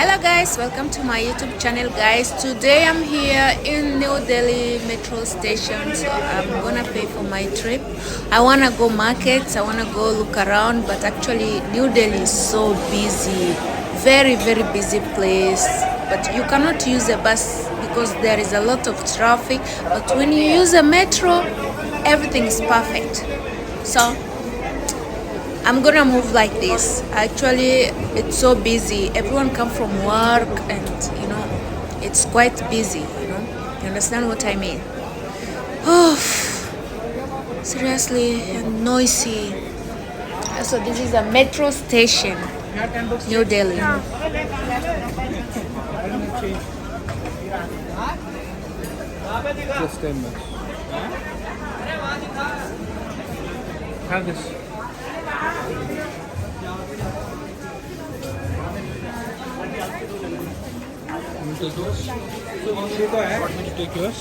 Hello guys, welcome to my YouTube channel guys. Today I'm here in New Delhi metro station, so I'm gonna pay for my trip. I wanna go markets, I wanna go look around, but actually New Delhi is so busy, very busy place. But you cannot use a bus because there is a lot of traffic, but when you use a metro, everything is perfect. So I'm gonna move like this. Actually, it's so busy. Everyone come from work, and it's quite busy. You understand what I mean? Oh, seriously, and noisy. So this is a metro station, New Delhi. Just 10 minutes. Have this. Take yours. Want me to take yours?